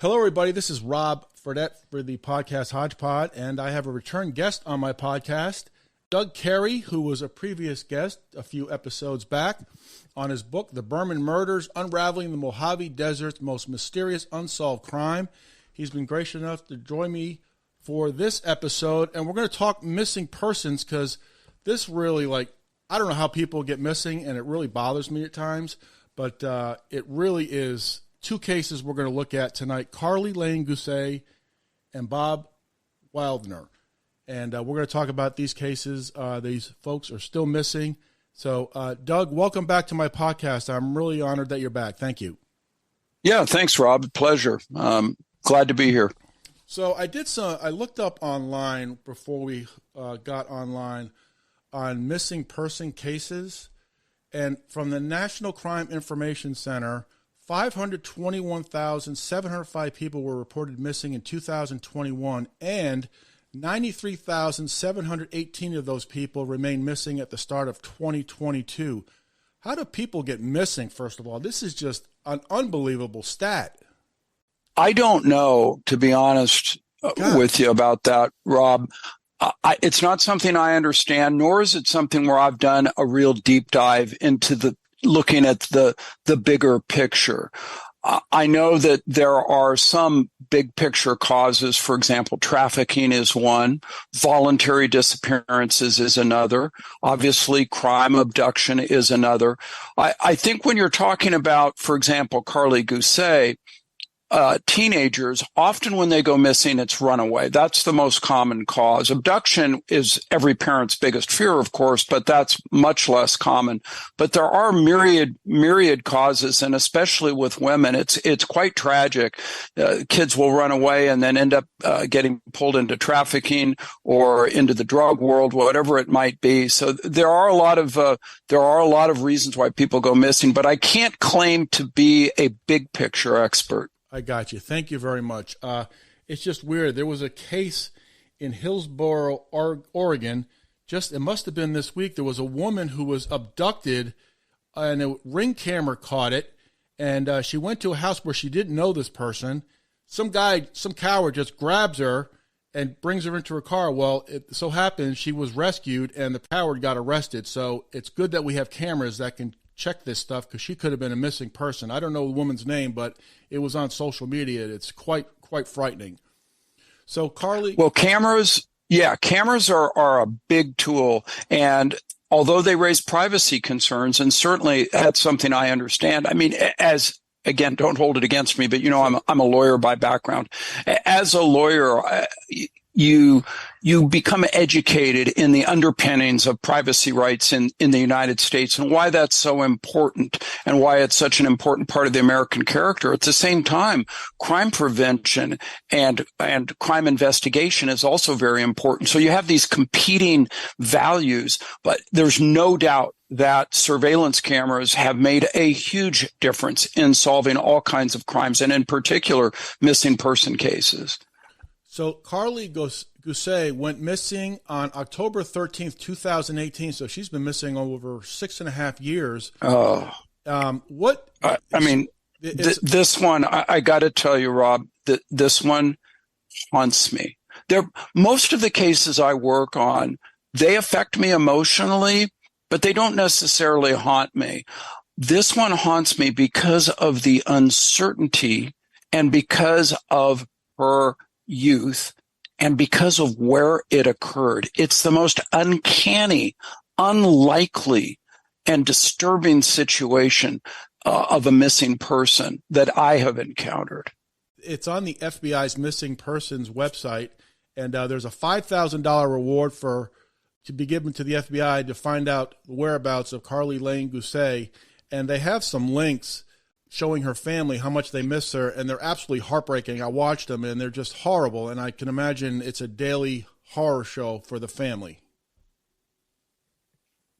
Hello, everybody. This is Rob Fredette for the podcast HODGEPOD, and I have a return guest on my podcast, Doug Kari, who was a previous guest a few episodes back on his book, The Berman Murders, Unraveling the Mojave Desert's Most Mysterious Unsolved Crime. He's been gracious enough to join me for this episode, and we're going to talk missing persons because this really, I don't know how people get missing, and it really bothers me at times, but it really is two cases we're going to look at tonight, Karlie Jean Guse and Bob Wildoner. And we're going to talk about these cases. These folks are still missing. So, Doug, welcome back to my podcast. I'm really honored that you're back. Thank you. Yeah, thanks, Rob. Pleasure. Glad to be here. So I looked up online before we got online on missing person cases. And from the National Crime Information Center, 521,705 people were reported missing in 2021, and 93,718 of those people remain missing at the start of 2022. How do people get missing, first of all? This is just an unbelievable stat. I don't know, to be honest with you about that, Rob. It's not something I understand, nor is it something where I've done a real deep dive into looking at the bigger picture. I know that there are some big picture causes. For example, trafficking is one. Voluntary disappearances is another. Obviously, crime, abduction is another. I think when you're talking about, for example, Karlie Guse, teenagers, often when they go missing, it's runaway. That's the most common cause. Abduction is every parent's biggest fear, of course, but that's much less common. But there are myriad causes, and especially with women, it's quite tragic. Kids will run away and then end up getting pulled into trafficking or into the drug world, whatever it might be. So there are a lot of reasons why people go missing, but I can't claim to be a big picture expert. I got you. Thank you very much. It's just weird. There was a case in Hillsboro, Oregon. It must have been this week. There was a woman who was abducted, and a Ring camera caught it. And she went to a house where she didn't know this person. Some coward just grabs her and brings her into her car. Well, it so happens she was rescued, and the coward got arrested. So it's good that we have cameras that can check this stuff, because she could have been a missing person. I don't know the woman's name, but it was on social media. It's quite frightening. So, Karlie. Well, cameras are a big tool. And although they raise privacy concerns, and certainly that's something I understand. I mean, again, don't hold it against me, but I'm a lawyer by background. As a lawyer, you become educated in the underpinnings of privacy rights in the United States, and why that's so important and why it's such an important part of the American character. At the same time, crime prevention and crime investigation is also very important. So you have these competing values, but there's no doubt that surveillance cameras have made a huge difference in solving all kinds of crimes, and in particular, missing person cases. So Karlie Guse went missing on October 13th, 2018. So she's been missing over 6.5 years. Oh. This one, I got to tell you, Rob, this one haunts me. Most of the cases I work on, they affect me emotionally, but they don't necessarily haunt me. This one haunts me because of the uncertainty and because of her youth and because of where it occurred. It's the most uncanny, unlikely, and disturbing situation of a missing person that I have encountered. It's on the FBI's missing persons website, and there's a $5,000 reward to be given to the FBI to find out the whereabouts of Karlie Jean Guse, and they have some links showing her family how much they miss her, and they're absolutely heartbreaking. I watched them, and they're just horrible, and I can imagine it's a daily horror show for the family.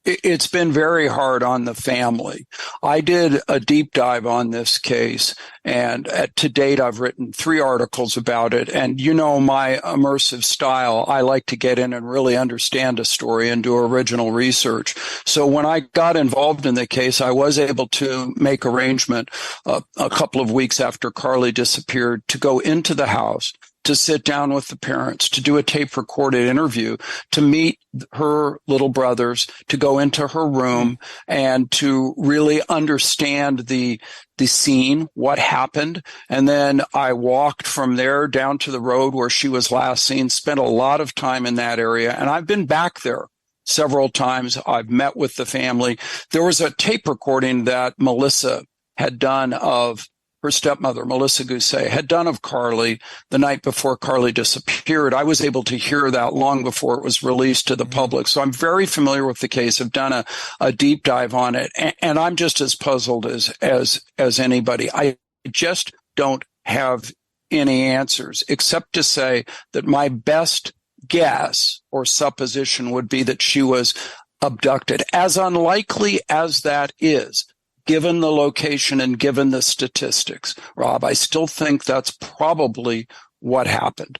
It's been very hard on the family. I did a deep dive on this case, and to date, I've written 3 articles about it. And you know my immersive style. I like to get in and really understand a story and do original research. So when I got involved in the case, I was able to make arrangement a couple of weeks after Karlie disappeared to go into the house, to sit down with the parents, to do a tape recorded interview, to meet her little brothers, to go into her room and to really understand the scene, what happened. And then I walked from there down to the road where she was last seen, spent a lot of time in that area. And I've been back there several times. I've met with the family. There was a tape recording that Melissa had done of her stepmother, Melissa Guse, had done of Karlie the night before Karlie disappeared. I was able to hear that long before it was released to the public. So I'm very familiar with the case. I've done a deep dive on it, and I'm just as puzzled as anybody. I just don't have any answers except to say that my best guess or supposition would be that she was abducted. As unlikely as that is, given the location and given the statistics, Rob, I still think that's probably what happened.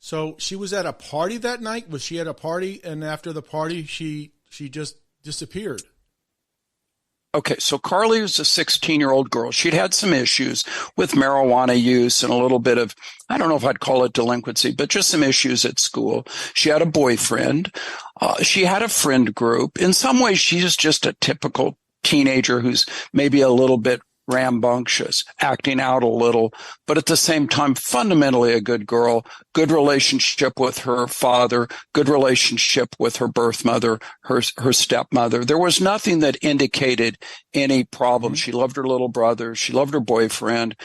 So she was at a party that night? Was she at a party, and after the party, she just disappeared? Okay, so Karlie was a 16-year-old girl. She'd had some issues with marijuana use and a little bit of, I don't know if I'd call it delinquency, but just some issues at school. She had a boyfriend. She had a friend group. In some ways, she's just a typical teenager who's maybe a little bit rambunctious, acting out a little, but at the same time, fundamentally a good girl, good relationship with her father, good relationship with her birth mother, her stepmother. There was nothing that indicated any problem. She loved her little brother. She loved her boyfriend.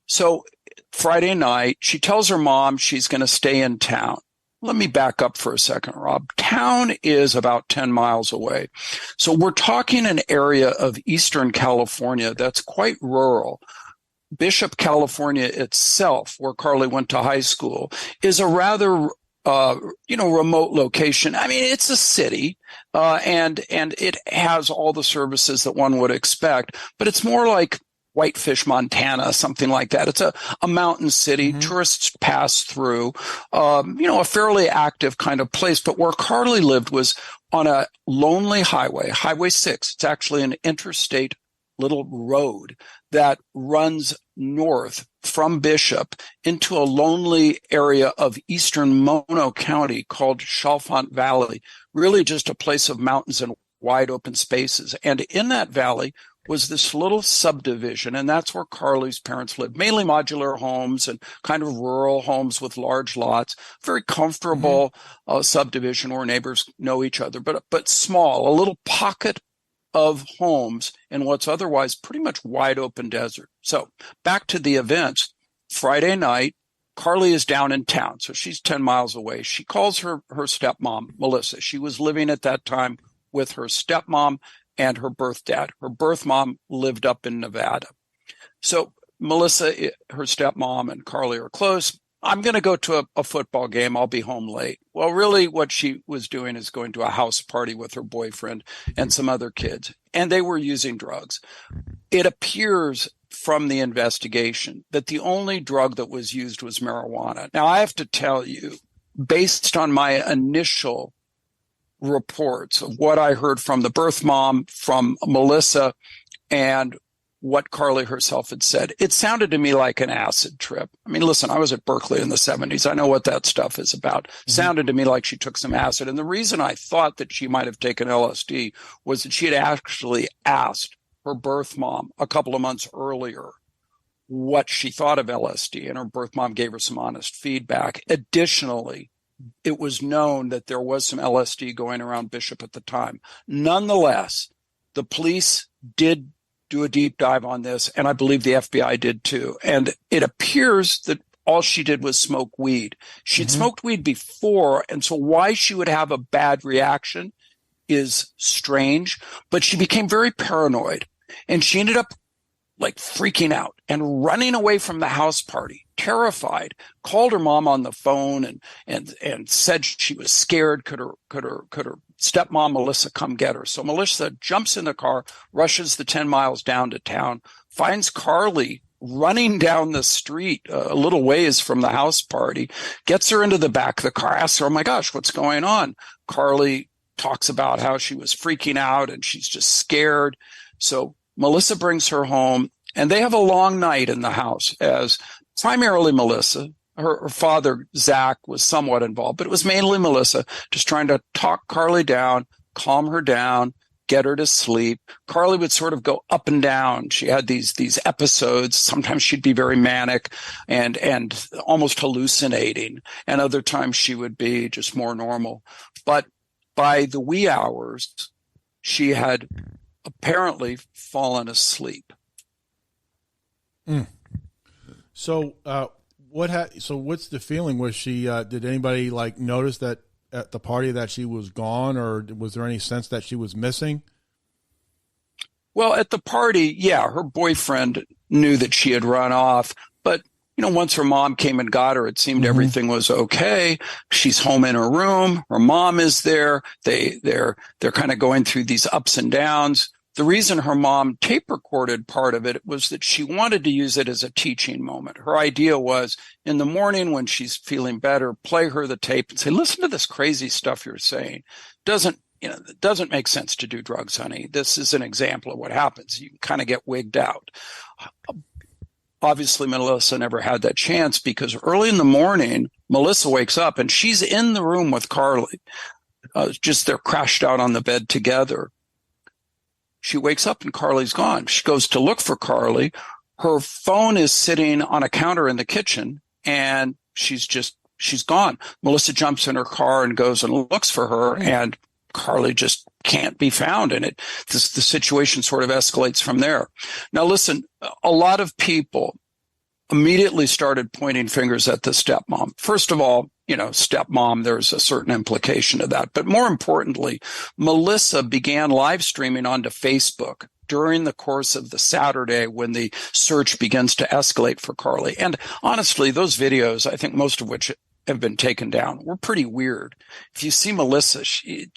So Friday night, she tells her mom she's going to stay in town. Let me back up for a second, Rob. Town is about 10 miles away. So we're talking an area of Eastern California that's quite rural. Bishop, California itself, where Karlie went to high school, is a rather remote location. I mean, it's a city, and it has all the services that one would expect, but it's more like Whitefish, Montana, something like that. It's a mountain city. Tourists pass through, a fairly active kind of place. But where Karlie lived was on a lonely highway, Highway 6. It's actually an interstate little road that runs north from Bishop into a lonely area of eastern Mono County called Chalfont Valley, really just a place of mountains and wide open spaces. And in that valley was this little subdivision, and that's where Karlie's parents lived, mainly modular homes and kind of rural homes with large lots, very comfortable subdivision where neighbors know each other, but small, a little pocket of homes in what's otherwise pretty much wide open desert. So back to the events. Friday night, Karlie is down in town, so she's 10 miles away. She calls her stepmom, Melissa. She was living at that time with her stepmom and her birth dad. Her birth mom lived up in Nevada. So Melissa, her stepmom, and Karlie are close. I'm going to go to a football game. I'll be home late. Well, really what she was doing is going to a house party with her boyfriend and some other kids, and they were using drugs. It appears from the investigation that the only drug that was used was marijuana. Now, I have to tell you, based on my initial reports of what I heard from the birth mom, from Melissa, and what Karlie herself had said, it sounded to me like an acid trip. I mean, listen, I was at Berkeley in the 70s. I know what that stuff is about. Sounded to me like she took some acid. And the reason I thought that she might have taken LSD was that she had actually asked her birth mom a couple of months earlier what she thought of LSD, and her birth mom gave her some honest feedback. Additionally, it was known that there was some LSD going around Bishop at the time. Nonetheless, the police did do a deep dive on this, and I believe the FBI did too. And it appears that all she did was smoke weed. She'd smoked weed before, and so why she would have a bad reaction is strange, but she became very paranoid, and she ended up like freaking out and running away from the house party, terrified, called her mom on the phone and said she was scared. Could her stepmom, Melissa, come get her. So Melissa jumps in the car, rushes the 10 miles down to town, finds Karlie running down the street a little ways from the house party, gets her into the back of the car, asks her, oh my gosh, what's going on? Karlie talks about how she was freaking out and she's just scared. So Melissa brings her home, and they have a long night in the house, as primarily Melissa. Her father, Zach, was somewhat involved, but it was mainly Melissa, just trying to talk Karlie down, calm her down, get her to sleep. Karlie would sort of go up and down. She had these episodes. Sometimes she'd be very manic and almost hallucinating, and other times she would be just more normal. But by the wee hours, she had apparently fallen asleep. So, what's the feeling? Was she? Did anybody notice that at the party that she was gone, or was there any sense that she was missing? Well, at the party, yeah, her boyfriend knew that she had run off, but once her mom came and got her, it seemed everything was okay. She's home in her room. Her mom is there. They're kind of going through these ups and downs. The reason her mom tape recorded part of it was that she wanted to use it as a teaching moment. Her idea was, in the morning when she's feeling better, play her the tape and say, listen to this crazy stuff you're saying. It doesn't make sense to do drugs, honey. This is an example of what happens. You kind of get wigged out. Obviously, Melissa never had that chance, because early in the morning, Melissa wakes up and she's in the room with Karlie. They're crashed out on the bed together. She wakes up and Karlie's gone. She goes to look for Karlie. Her phone is sitting on a counter in the kitchen, and she's gone. Melissa jumps in her car and goes and looks for her, and Karlie just can't be found. And the situation sort of escalates from there. Now, listen, a lot of people immediately started pointing fingers at the stepmom. First of all, stepmom, there's a certain implication to that. But more importantly, Melissa began live streaming onto Facebook during the course of the Saturday when the search begins to escalate for Karlie. And honestly, those videos, I think most of which have been taken down, were pretty weird. If you see Melissa, she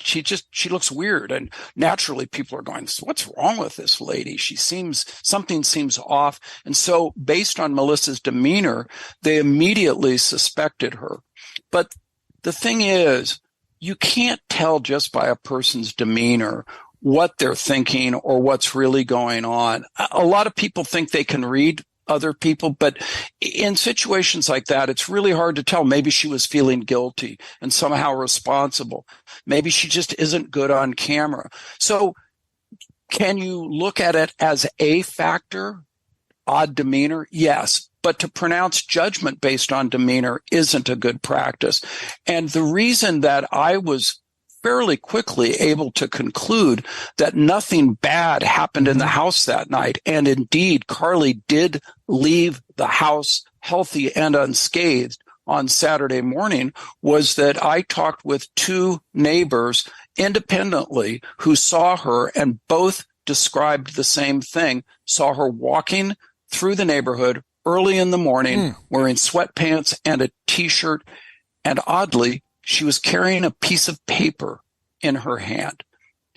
looks weird, and naturally people are going, what's wrong with this lady? Something seems off. And so based on Melissa's demeanor, they immediately suspected her. But the thing is, you can't tell just by a person's demeanor what they're thinking or what's really going on. A lot of people think they can read other people, but in situations like that, it's really hard to tell. Maybe she was feeling guilty and somehow responsible. Maybe she just isn't good on camera. So can you look at it as a factor? Odd demeanor? Yes. But to pronounce judgment based on demeanor isn't a good practice. And the reason that I was fairly quickly able to conclude that nothing bad happened in the house that night, and indeed Karlie did leave the house healthy and unscathed on Saturday morning, was that I talked with two neighbors independently who saw her, and both described the same thing, saw her walking through the neighborhood early in the morning, wearing sweatpants and a T-shirt, and oddly, she was carrying a piece of paper in her hand.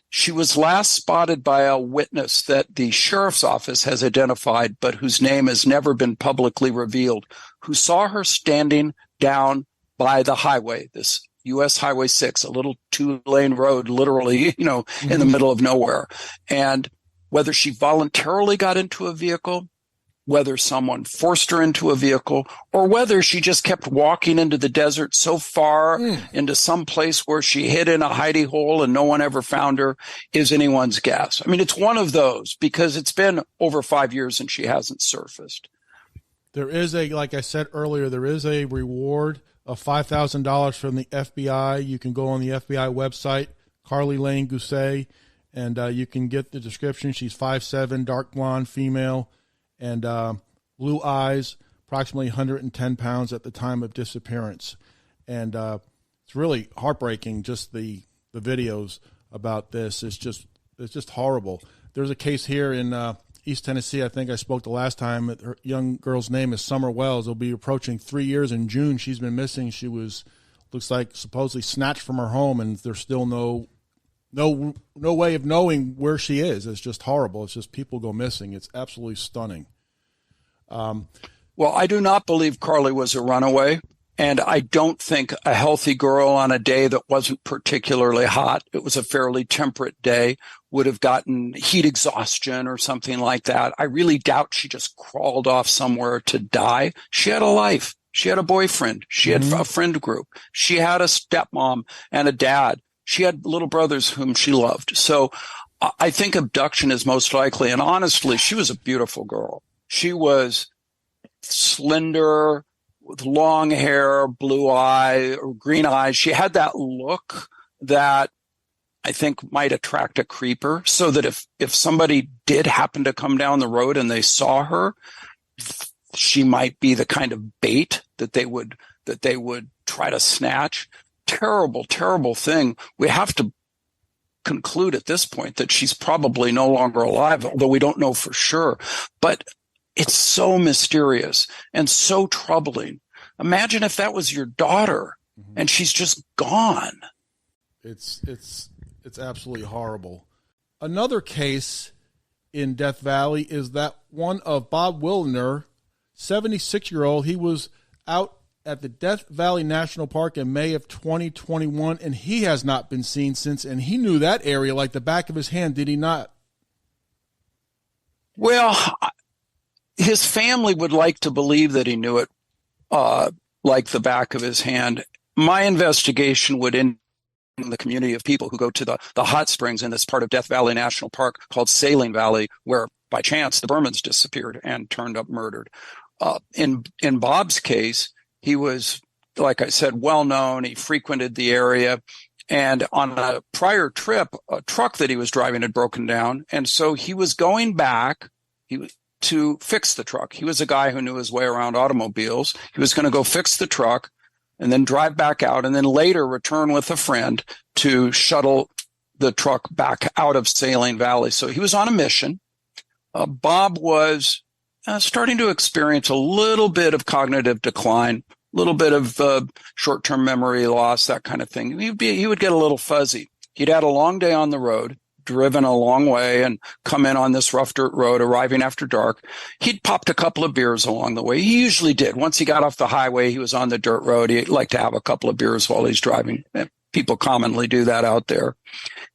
She was last spotted by a witness that the sheriff's office has identified, but whose name has never been publicly revealed, who saw her standing down by the highway, this U.S. Highway 6, a little 2-lane road, literally, in the middle of nowhere. And whether she voluntarily got into a vehicle, whether someone forced her into a vehicle, or whether she just kept walking into the desert so far into some place where she hid in a hidey hole and no one ever found her, is anyone's guess. I mean, it's one of those, because it's been over 5 years and she hasn't surfaced. There is like I said earlier, there is a reward of $5,000 from the FBI. You can go on the FBI website, Karlie Jean Guse, and you can get the description. She's 5'7", dark blonde female, and blue eyes, approximately 110 pounds at the time of disappearance. And it's really heartbreaking, just the videos about this. It's just horrible. There's a case here in East Tennessee. I think I spoke the last time. Her young girl's name is Summer Wells. It'll be approaching 3 years in June. She's been missing. She looks like supposedly snatched from her home, and there's still no no way of knowing where she is. It's just horrible. It's just people go missing. It's absolutely stunning. Well, I do not believe Karlie was a runaway, and I don't think a healthy girl on a day that wasn't particularly hot, it was a fairly temperate day, would have gotten heat exhaustion or something like that. I really doubt she just crawled off somewhere to die. She had a life. She had a boyfriend. She had a friend group. She had a stepmom and a dad. She had little brothers whom she loved. So I think abduction is most likely. And honestly, she was a beautiful girl. She was slender, with long hair, blue eye, or green eyes. She had that look that I think might attract a creeper, so that if somebody did happen to come down the road and they saw her, she might be the kind of bait that they would try to snatch. Terrible, terrible thing. We have to conclude at this point that she's probably no longer alive, although we don't know for sure. But it's so mysterious and so troubling. Imagine if that was your daughter and she's just gone. It's absolutely horrible. Another case in Death Valley is that one of Bob Wildoner, 76-year-old. He was out at the Death Valley National Park in May of 2021, and he has not been seen since, and he knew that area like the back of his hand, did he not? Well, his family would like to believe that he knew it like the back of his hand. My investigation would end in the community of people who go to the hot springs in this part of Death Valley National Park called Saline Valley, where by chance the Bermans disappeared and turned up murdered. In Bob's case, he was, like I said, well known. He frequented the area. And on a prior trip, a truck that he was driving had broken down. And so he was going back to fix the truck. He was a guy who knew his way around automobiles. He was going to go fix the truck and then drive back out, and then later return with a friend to shuttle the truck back out of Saline Valley. So he was on a mission. Bob was starting to experience a little bit of cognitive decline, a little bit of short-term memory loss, that kind of thing. He would get a little fuzzy. He'd had a long day on the road, driven a long way, and come in on this rough dirt road, arriving after dark. He'd popped a couple of beers along the way. He usually did. Once he got off the highway, he was on the dirt road. He'd like to have a couple of beers while he's driving. People commonly do that out there.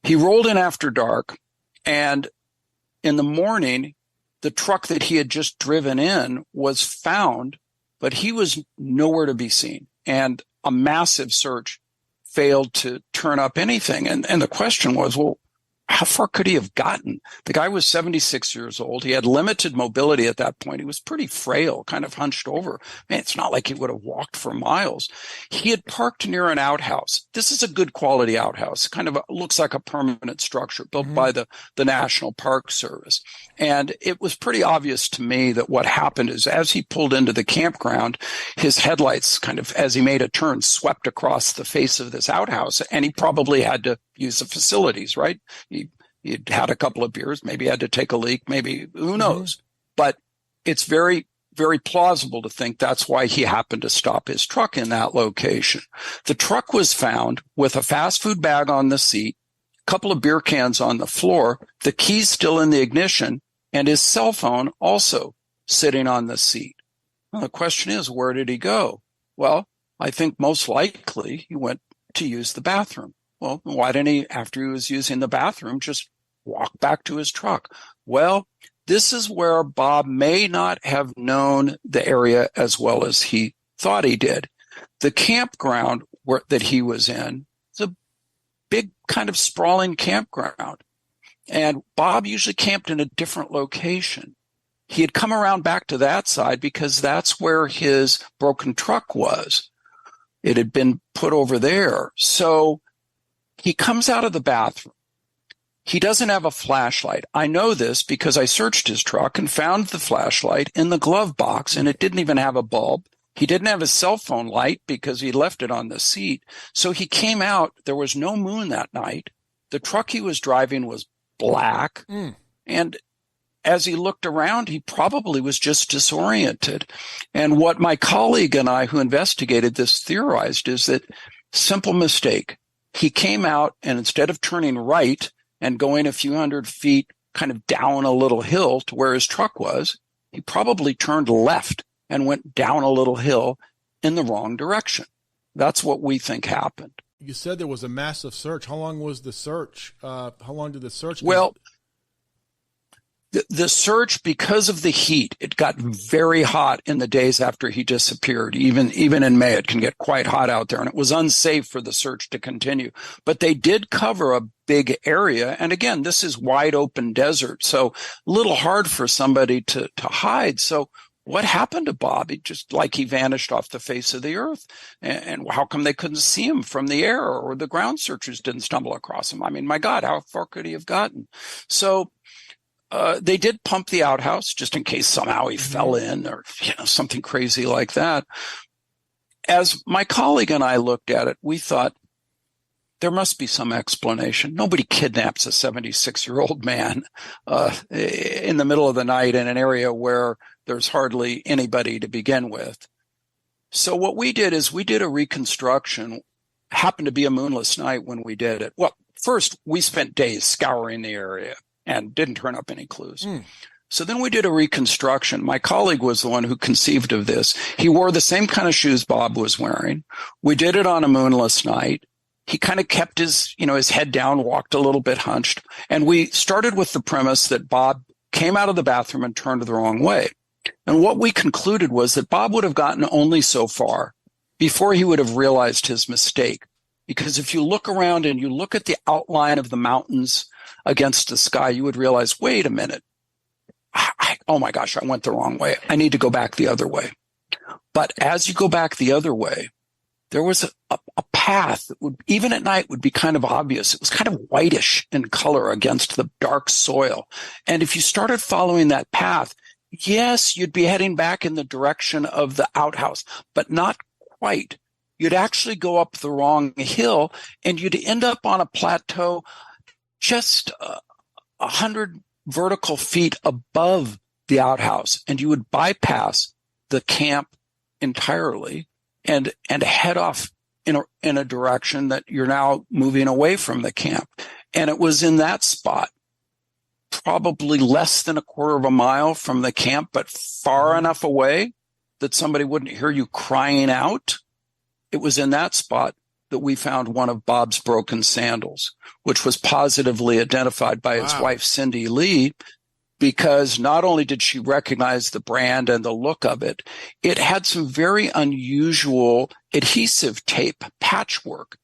He rolled in after dark, and in the morning, the truck that he had just driven in was found, but he was nowhere to be seen. And a massive search failed to turn up anything. And the question was, well, how far could he have gotten? The guy was 76 years old. He had limited mobility at that point. He was pretty frail, kind of hunched over. Man, it's not like he would have walked for miles. He had parked near an outhouse. This is a good quality outhouse, kind of looks like a permanent structure built by the National Park Service. And it was pretty obvious to me that what happened is as he pulled into the campground, his headlights kind of, as he made a turn, swept across the face of this outhouse. And he probably had to use the facilities, right? He'd had a couple of beers, maybe had to take a leak, maybe, who knows? But it's very, very plausible to think that's why he happened to stop his truck in that location. The truck was found with a fast food bag on the seat, a couple of beer cans on the floor, the keys still in the ignition, and his cell phone also sitting on the seat. Well, the question is, where did he go? Well, I think most likely he went to use the bathroom. Well, why didn't he, after he was using the bathroom, just walk back to his truck? Well, this is where Bob may not have known the area as well as he thought he did. The campground that he was in is a big kind of sprawling campground. And Bob usually camped in a different location. He had come around back to that side because that's where his broken truck was. It had been put over there. So he comes out of the bathroom. He doesn't have a flashlight. I know this because I searched his truck and found the flashlight in the glove box, and it didn't even have a bulb. He didn't have his cell phone light because he left it on the seat. So he came out. There was no moon that night. The truck he was driving was black. And as he looked around, he probably was just disoriented. And what my colleague and I who investigated this theorized is that simple mistake. he came out, and instead of turning right and going a few hundred feet kind of down a little hill to where his truck was, he probably turned left and went down a little hill in the wrong direction. That's what we think happened. You said there was a massive search. How long was the search? How long did the search go? Well, the search, because of the heat, it got very hot in the days after he disappeared. Even in May, it can get quite hot out there, and it was unsafe for the search to continue. But they did cover a big area. And again, this is wide open desert, so a little hard for somebody to hide. So what happened to Bob? He vanished off the face of the earth. And how come they couldn't see him from the air, or the ground searchers didn't stumble across him? I mean, my God, how far could he have gotten? So they did pump the outhouse just in case somehow he fell in, or something crazy like that. As my colleague and I looked at it, we thought there must be some explanation. Nobody kidnaps a 76-year-old man in the middle of the night in an area where there's hardly anybody to begin with. So what we did is we did a reconstruction. Happened to be a moonless night when we did it. Well, first, we spent days scouring the area and didn't turn up any clues. So then we did a reconstruction. My colleague was the one who conceived of this. He wore the same kind of shoes Bob was wearing. We did it on a moonless night. He kind of kept his head down, walked a little bit hunched. And we started with the premise that Bob came out of the bathroom and turned the wrong way. And what we concluded was that Bob would have gotten only so far before he would have realized his mistake. Because if you look around and you look at the outline of the mountains against the sky, you would realize, wait a minute. Oh my gosh, I went the wrong way. I need to go back the other way. But as you go back the other way, there was a path that would, even at night, would be kind of obvious. It was kind of whitish in color against the dark soil. And if you started following that path, yes, you'd be heading back in the direction of the outhouse, but not quite. You'd actually go up the wrong hill, and you'd end up on a plateau just 100 vertical feet above the outhouse, and you would bypass the camp entirely and head off in a direction that you're now moving away from the camp. And it was in that spot, probably less than a quarter of a mile from the camp, but far enough away that somebody wouldn't hear you crying out. It was in that spot that we found one of Bob's broken sandals, which was positively identified by his wife, Cindy Lee, because not only did she recognize the brand and the look of it, it had some very unusual adhesive tape patchwork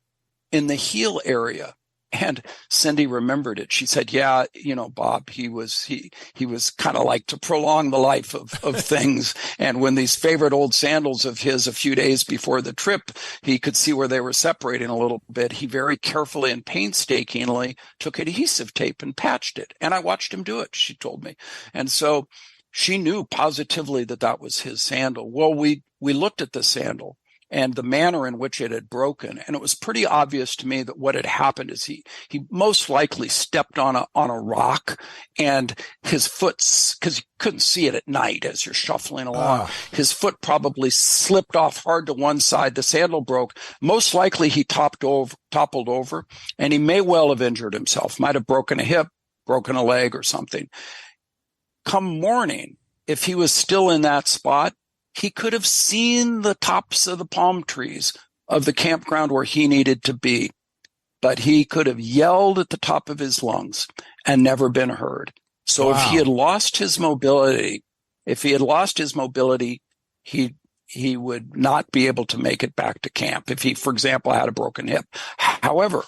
in the heel area. And Cindy remembered it. She said, yeah, Bob, he was kind of like to prolong the life of things. And when these favorite old sandals of his, a few days before the trip, he could see where they were separating a little bit. He very carefully and painstakingly took adhesive tape and patched it. And I watched him do it, she told me. And so she knew positively that was his sandal. Well, we looked at the sandal and the manner in which it had broken. And it was pretty obvious to me that what had happened is he most likely stepped on a rock, and his foot, because you couldn't see it at night as you're shuffling along, his foot probably slipped off hard to one side. The sandal broke. Most likely he toppled over, and he may well have injured himself, might have broken a hip, broken a leg or something. Come morning, if he was still in that spot, he could have seen the tops of the palm trees of the campground where he needed to be, but he could have yelled at the top of his lungs and never been heard. So if he had lost his mobility, he would not be able to make it back to camp if he, for example, had a broken hip. However,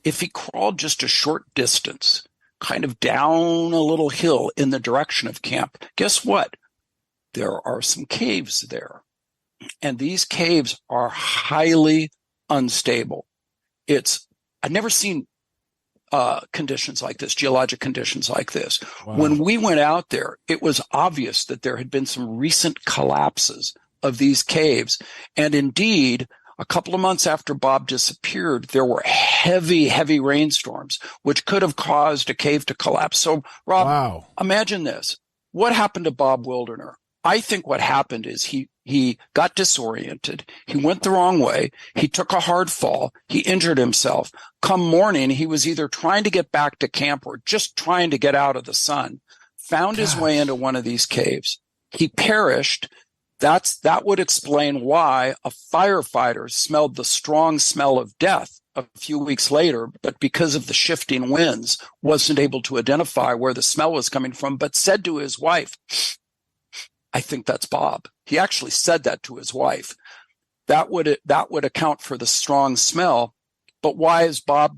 if he crawled just a short distance, kind of down a little hill in the direction of camp, guess what? There are some caves there, and these caves are highly unstable. I've never seen conditions like this, geologic conditions like this. Wow. When we went out there, it was obvious that there had been some recent collapses of these caves. And indeed, a couple of months after Bob disappeared, there were heavy, heavy rainstorms, which could have caused a cave to collapse. So, Rob, Imagine this. What happened to Bob Wildoner? I think what happened is he got disoriented. He went the wrong way. He took a hard fall. He injured himself. Come morning, he was either trying to get back to camp or just trying to get out of the sun, found his way into one of these caves. He perished. That would explain why a firefighter smelled the strong smell of death a few weeks later, but because of the shifting winds, wasn't able to identify where the smell was coming from, but said to his wife, I think that's Bob. He actually said that to his wife. That would account for the strong smell. But why is Bob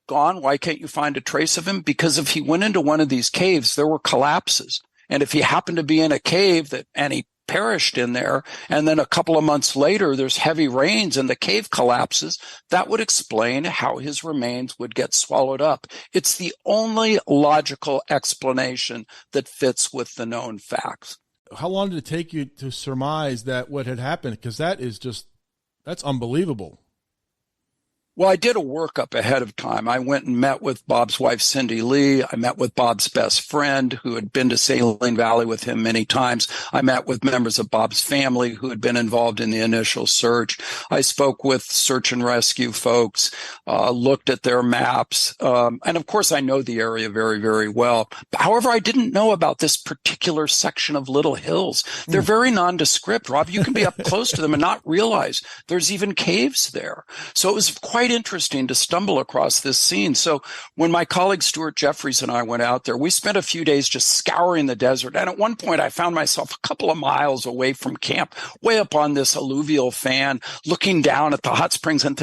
gone? Why can't you find a trace of him? Because if he went into one of these caves, there were collapses. And if he happened to be in a cave and he perished in there, and then a couple of months later, there's heavy rains and the cave collapses, that would explain how his remains would get swallowed up. It's the only logical explanation that fits with the known facts. How long did it take you to surmise that what had happened? Because that's unbelievable. Well, I did a workup ahead of time. I went and met with Bob's wife, Cindy Lee. I met with Bob's best friend who had been to Saline Valley with him many times. I met with members of Bob's family who had been involved in the initial search. I spoke with search and rescue folks, looked at their maps. And of course, I know the area very, very well. However, I didn't know about this particular section of Little Hills. They're very nondescript, Rob. You can be up close to them and not realize there's even caves there. So it was quite interesting to stumble across this scene. So when my colleague Stuart Jeffries and I went out there, we spent a few days just scouring the desert. And at one point, I found myself a couple of miles away from camp, way up on this alluvial fan, looking down at the hot springs and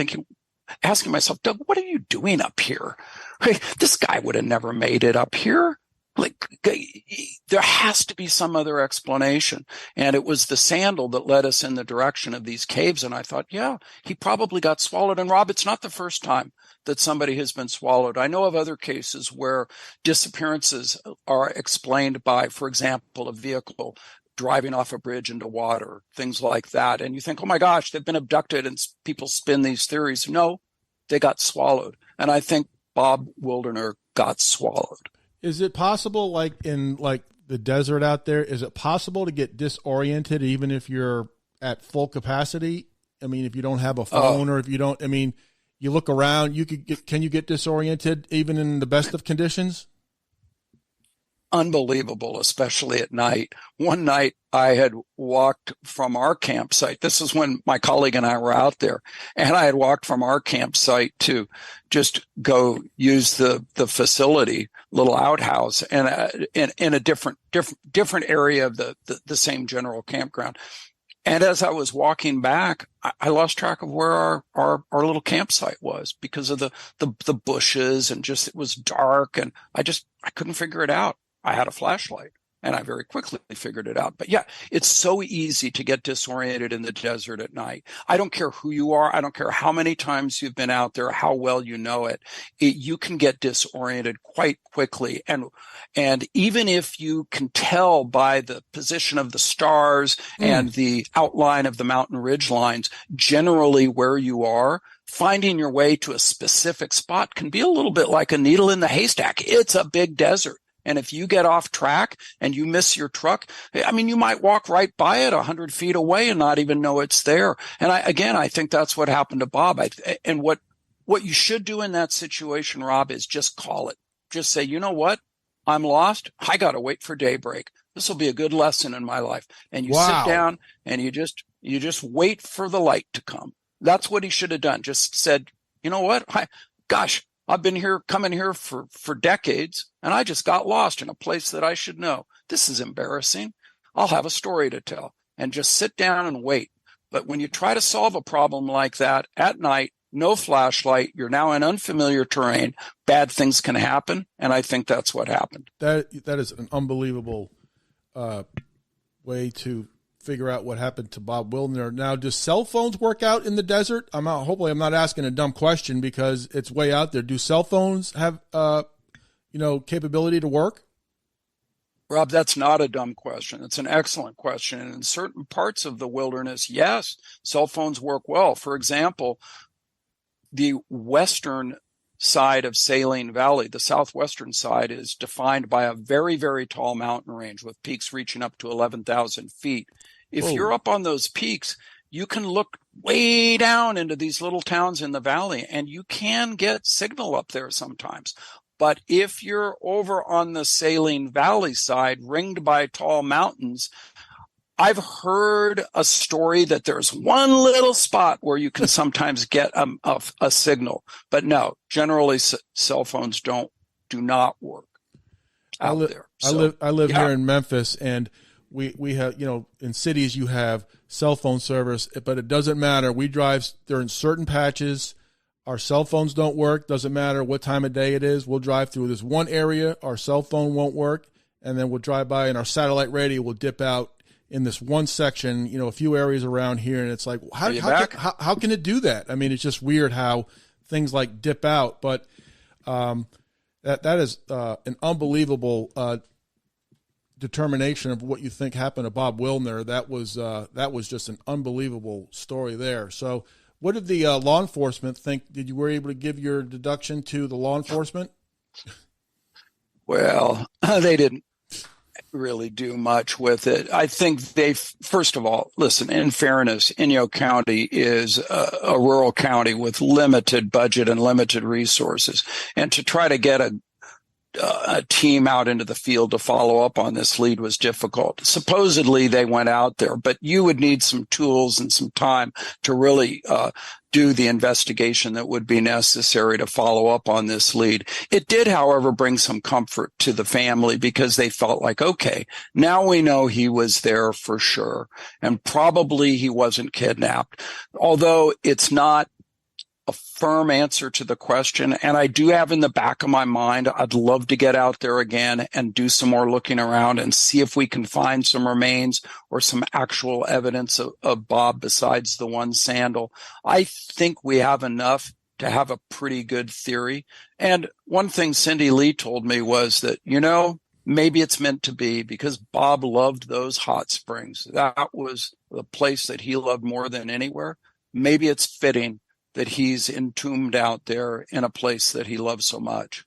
asking myself, Doug, what are you doing up here? Hey, this guy would have never made it up here. There has to be some other explanation. And it was the sandal that led us in the direction of these caves. And I thought, yeah, he probably got swallowed. And Rob, it's not the first time that somebody has been swallowed. I know of other cases where disappearances are explained by, for example, a vehicle driving off a bridge into water, things like that. And you think, oh my gosh, they've been abducted, and people spin these theories. No, they got swallowed. And I think Bob Wildoner got swallowed. Is it possible, like in the desert out there, is it possible to get disoriented even if you're at full capacity? I mean, if you don't have a phone or if you don't, I mean, you look around, can you get disoriented even in the best of conditions? Unbelievable, especially at night. One night I had walked from our campsite. This is when my colleague and I were out there, and I had walked from our campsite to just go use the facility, little outhouse, and in a different area of the same general campground. And as I was walking back, I lost track of where our little campsite was because of the bushes, and just, it was dark, and I couldn't figure it out. I had a flashlight, and I very quickly figured it out. But yeah, it's so easy to get disoriented in the desert at night. I don't care who you are. I don't care how many times you've been out there, how well you know it. You can get disoriented quite quickly. And even if you can tell by the position of the stars and the outline of the mountain ridge lines, generally where you are, finding your way to a specific spot can be a little bit like a needle in the haystack. It's a big desert. And if you get off track and you miss your truck, I mean, you might walk right by it 100 feet away and not even know it's there. And I think that's what happened to Bob. And what you should do in that situation, Rob, is just call it. Just say, you know what? I'm lost. I got to wait for daybreak. This will be a good lesson in my life. And you sit down and you just wait for the light to come. That's what he should have done. Just said, you know what? I've been coming here for decades, and I just got lost in a place that I should know. This is embarrassing. I'll have a story to tell, and just sit down and wait. But when you try to solve a problem like that at night, no flashlight, you're now in unfamiliar terrain, bad things can happen. And I think that's what happened. That is an unbelievable way to figure out what happened to Bob Wildoner. Now, do cell phones work out in the desert? Hopefully I'm not asking a dumb question because it's way out there. Do cell phones have, capability to work? Rob, that's not a dumb question. It's an excellent question. And in certain parts of the wilderness, yes, cell phones work well. For example, the western side of Saline Valley, the southwestern side, is defined by a very, very tall mountain range with peaks reaching up to 11,000 feet. If you're up on those peaks, you can look way down into these little towns in the valley, and you can get signal up there sometimes. But if you're over on the Saline Valley side, ringed by tall mountains, I've heard a story that there's one little spot where you can sometimes get a signal. But no, generally cell phones do not work out there. So, I live here in Memphis, and we have, in cities you have cell phone service, but it doesn't matter. We drive during certain patches. Our cell phones don't work. Doesn't matter what time of day it is. We'll drive through this one area. Our cell phone won't work. And then we'll drive by, and our satellite radio will dip out in this one section, a few areas around here. And it's like, how can it do that? I mean, it's just weird how things like dip out. But that is an unbelievable determination of what you think happened to Bob Wildoner. That was just an unbelievable story there. So what did the law enforcement think? Did you were able to give your deduction to the law enforcement? Well, they didn't really do much with it. I think first of all, listen, in fairness, Inyo County is a rural county with limited budget and limited resources. And to try to get a team out into the field to follow up on this lead was difficult. Supposedly they went out there, but you would need some tools and some time to really do the investigation that would be necessary to follow up on this lead. It did, however, bring some comfort to the family because they felt like, okay, now we know he was there for sure, and probably he wasn't kidnapped. Although it's not a firm answer to the question. And I do have in the back of my mind, I'd love to get out there again and do some more looking around and see if we can find some remains or some actual evidence of Bob besides the one sandal. I think we have enough to have a pretty good theory. And one thing Cindy Lee told me was that, maybe it's meant to be because Bob loved those hot springs. That was the place that he loved more than anywhere. Maybe it's fitting that he's entombed out there in a place that he loves so much.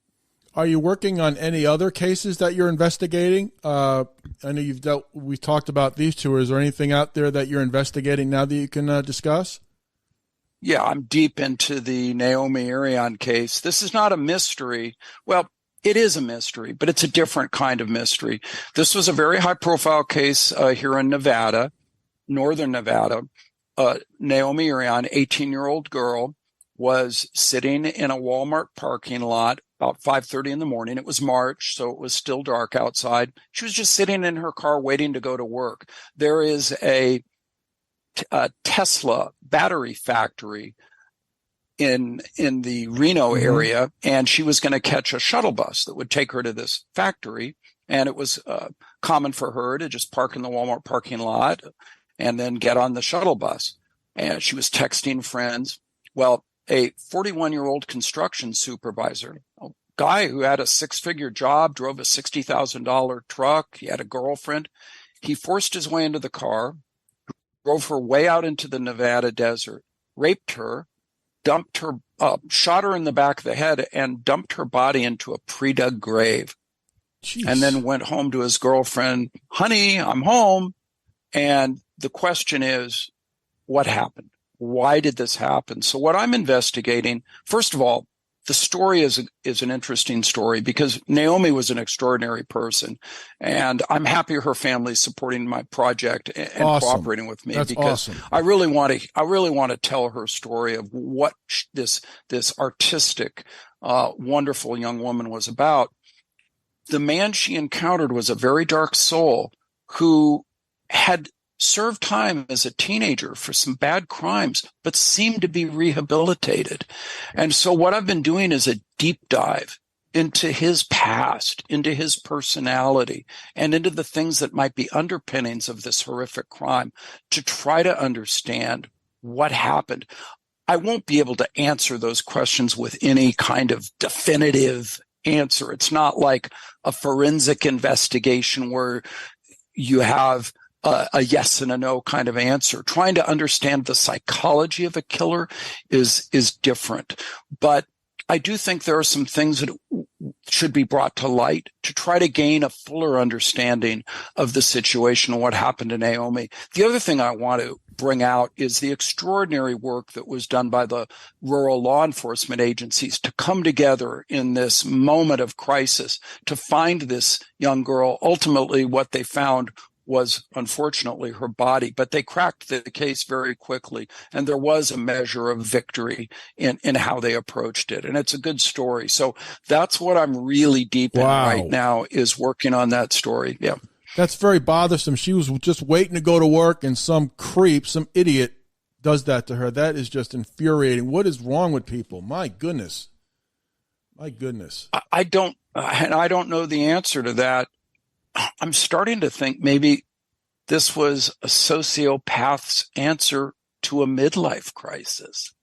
Are you working on any other cases that you're investigating? I know we've talked about these two. Is there anything out there that you're investigating now that you can discuss? Yeah, I'm deep into the Naomi Irion case. This is not a mystery. Well, it is a mystery, but it's a different kind of mystery. This was a very high profile case here in Nevada, northern Nevada. Naomi Irion, 18-year-old girl, was sitting in a Walmart parking lot about 5:30 in the morning. It was March, so it was still dark outside. She was just sitting in her car waiting to go to work. There is a Tesla battery factory in the Reno area, and she was going to catch a shuttle bus that would take her to this factory. And it was common for her to just park in the Walmart parking lot and then get on the shuttle bus. And she was texting friends. Well, a 41-year-old construction supervisor, a guy who had a six-figure job, drove a $60,000 truck, he had a girlfriend. He forced his way into the car, drove her way out into the Nevada desert, raped her, dumped her, shot her in the back of the head, and dumped her body into a pre-dug grave. Jeez. And then went home to his girlfriend, honey, I'm home. And the question is, what happened? Why did this happen? So what I'm investigating, first of all, the story is an interesting story because Naomi was an extraordinary person, and I'm happy her family's supporting my project and cooperating with me. That's because awesome. I really want to tell her story of what this artistic, wonderful young woman was about. The man she encountered was a very dark soul who had served time as a teenager for some bad crimes, but seemed to be rehabilitated. And so what I've been doing is a deep dive into his past, into his personality, and into the things that might be underpinnings of this horrific crime to try to understand what happened. I won't be able to answer those questions with any kind of definitive answer. It's not like a forensic investigation where you have a yes and a no kind of answer. Trying to understand the psychology of a killer is different. But I do think there are some things that should be brought to light to try to gain a fuller understanding of the situation and what happened to Naomi. The other thing I want to bring out is the extraordinary work that was done by the rural law enforcement agencies to come together in this moment of crisis to find this young girl. Ultimately, what they found was unfortunately her body, but they cracked the case very quickly. And there was a measure of victory in how they approached it. And it's a good story. So that's what I'm really deep in right now, is working on that story. Yeah. That's very bothersome. She was just waiting to go to work and some creep, some idiot does that to her. That is just infuriating. What is wrong with people? My goodness. My goodness. I don't know the answer to that. I'm starting to think maybe this was a sociopath's answer to a midlife crisis.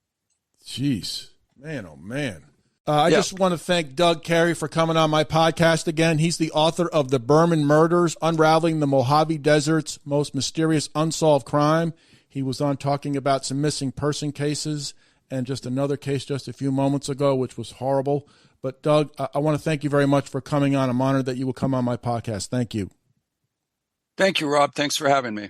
Jeez, man, oh man. I just want to thank Doug Kari for coming on my podcast again. He's the author of The Berman Murders, Unraveling the Mojave Desert's Most Mysterious Unsolved Crime. He was on talking about some missing person cases and just another case just a few moments ago, which was horrible. But, Doug, I want to thank you very much for coming on. I'm honored that you will come on my podcast. Thank you. Thank you, Rob. Thanks for having me.